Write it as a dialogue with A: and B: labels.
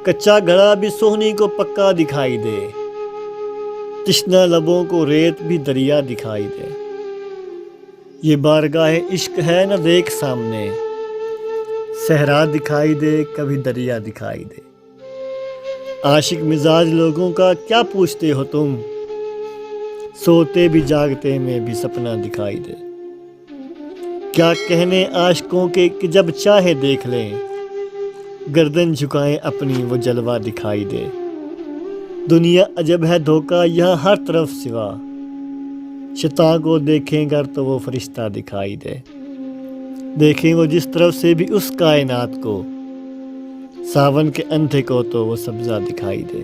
A: کچا گھڑا بھی سوہنی کو پکا دکھائی دے، تشنہ لبوں کو ریت بھی دریا دکھائی دے۔ یہ بارگاہ عشق ہے نہ دیکھ سامنے، صحرا دکھائی دے کبھی دریا دکھائی دے۔ عاشق مزاج لوگوں کا کیا پوچھتے ہو تم، سوتے بھی جاگتے میں بھی سپنا دکھائی دے۔ کیا کہنے عاشقوں کے کہ جب چاہے دیکھ لیں، گردن جھکائیں اپنی وہ جلوہ دکھائی دے۔ دنیا عجب ہے دھوکہ یہاں ہر طرف سوا، شیطاں کو دیکھیں گر تو وہ فرشتہ دکھائی دے۔ دیکھیں وہ جس طرف سے بھی اس کائنات کو، ساون کے اندھے کو تو وہ سبزہ دکھائی دے۔